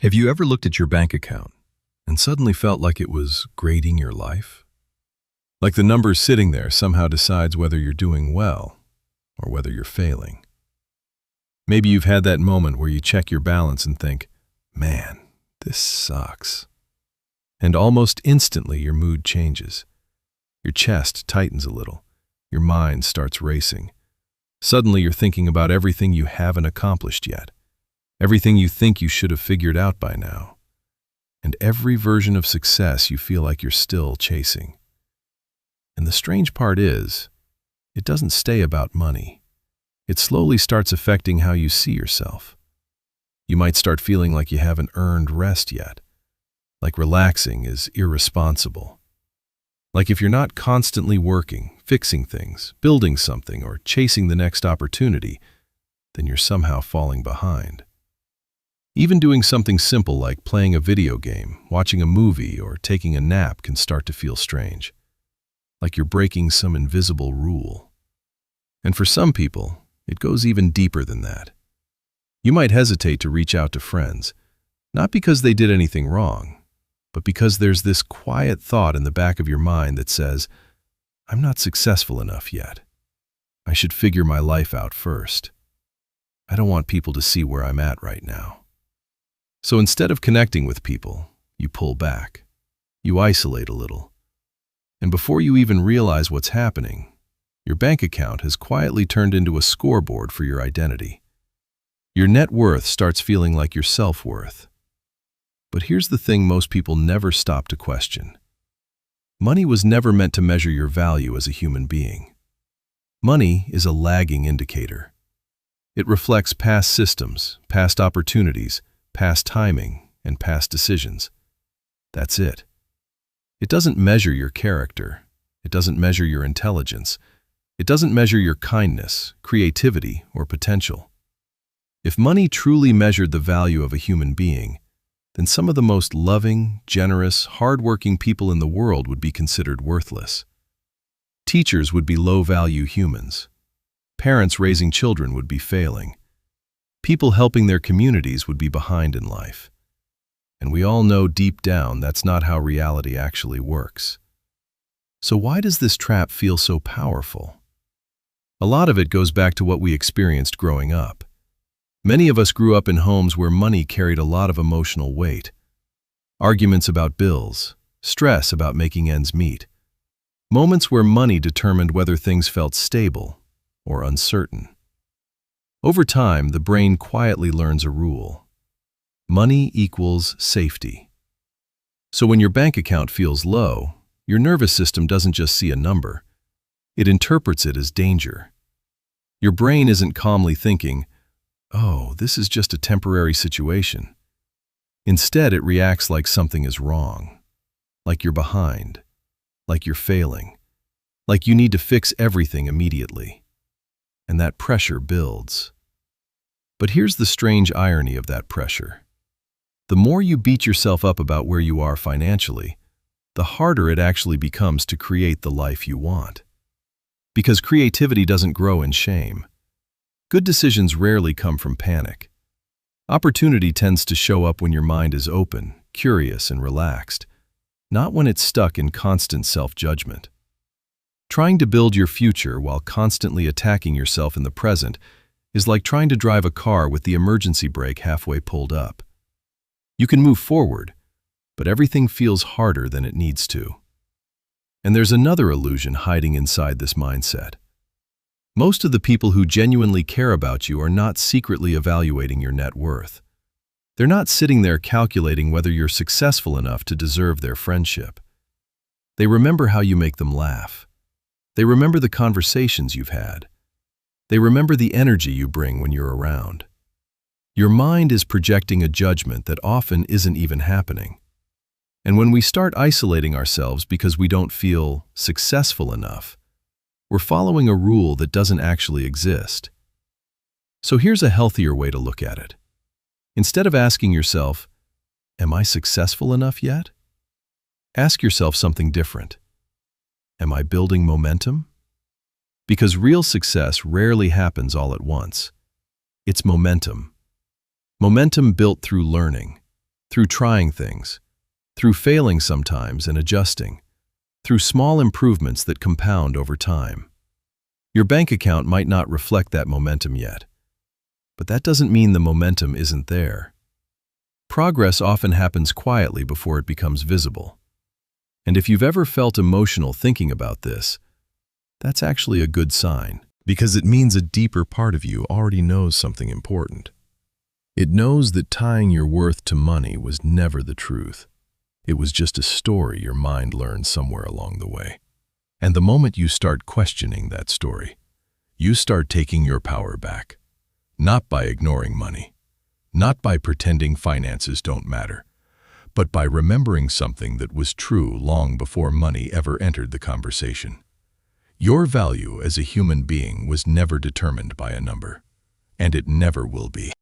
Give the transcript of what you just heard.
Have you ever looked at your bank account and suddenly felt like it was grading your life? Like the numbers sitting there somehow decides whether you're doing well or whether you're failing. Maybe you've had that moment where you check your balance and think, man, this sucks. And almost instantly your mood changes. Your chest tightens a little. Your mind starts racing. Suddenly you're thinking about everything you haven't accomplished yet. Everything you think you should have figured out by now. And every version of success you feel like you're still chasing. And the strange part is, it doesn't stay about money. It slowly starts affecting how you see yourself. You might start feeling like you haven't earned rest yet. Like relaxing is irresponsible. Like if you're not constantly working, fixing things, building something, or chasing the next opportunity, then you're somehow falling behind. Even doing something simple like playing a video game, watching a movie, or taking a nap can start to feel strange. Like you're breaking some invisible rule. And for some people, it goes even deeper than that. You might hesitate to reach out to friends, not because they did anything wrong, but because there's this quiet thought in the back of your mind that says, I'm not successful enough yet. I should figure my life out first. I don't want people to see where I'm at right now. So instead of connecting with people, you pull back. You isolate a little. And before you even realize what's happening, your bank account has quietly turned into a scoreboard for your identity. Your net worth starts feeling like your self-worth. But here's the thing most people never stop to question. Money was never meant to measure your value as a human being. Money is a lagging indicator. It reflects past systems, past opportunities, past timing, and past decisions. That's it. It doesn't measure your character. It doesn't measure your intelligence. It doesn't measure your kindness, creativity, or potential. If money truly measured the value of a human being, then some of the most loving, generous, hardworking people in the world would be considered worthless. Teachers would be low-value humans. Parents raising children would be failing. People helping their communities would be behind in life. And we all know deep down that's not how reality actually works. So why does this trap feel so powerful? A lot of it goes back to what we experienced growing up. Many of us grew up in homes where money carried a lot of emotional weight. Arguments about bills, stress about making ends meet. Moments where money determined whether things felt stable or uncertain. Over time, the brain quietly learns a rule. Money equals safety. So when your bank account feels low, your nervous system doesn't just see a number. It interprets it as danger. Your brain isn't calmly thinking, oh, this is just a temporary situation. Instead, it reacts like something is wrong. Like you're behind. Like you're failing. Like you need to fix everything immediately. And that pressure builds. But here's the strange irony of that pressure. The more you beat yourself up about where you are financially, the harder it actually becomes to create the life you want. Because creativity doesn't grow in shame. Good decisions rarely come from panic. Opportunity tends to show up when your mind is open, curious, and relaxed, not when it's stuck in constant self-judgment. Trying to build your future while constantly attacking yourself in the present is like trying to drive a car with the emergency brake halfway pulled up. You can move forward, but everything feels harder than it needs to. And there's another illusion hiding inside this mindset. Most of the people who genuinely care about you are not secretly evaluating your net worth. They're not sitting there calculating whether you're successful enough to deserve their friendship. They remember how you make them laugh. They remember the conversations you've had. They remember the energy you bring when you're around. Your mind is projecting a judgment that often isn't even happening. And when we start isolating ourselves because we don't feel successful enough, we're following a rule that doesn't actually exist. So here's a healthier way to look at it. Instead of asking yourself, am I successful enough yet? Ask yourself something different. Am I building momentum? Because real success rarely happens all at once. It's momentum. Momentum built through learning, through trying things, through failing sometimes and adjusting, through small improvements that compound over time. Your bank account might not reflect that momentum yet, but that doesn't mean the momentum isn't there. Progress often happens quietly before it becomes visible. And if you've ever felt emotional thinking about this, that's actually a good sign, because it means a deeper part of you already knows something important. It knows that tying your worth to money was never the truth. It was just a story your mind learned somewhere along the way. And the moment you start questioning that story, you start taking your power back. Not by ignoring money, not by pretending finances don't matter, but by remembering something that was true long before money ever entered the conversation. Your value as a human being was never determined by a number, and it never will be.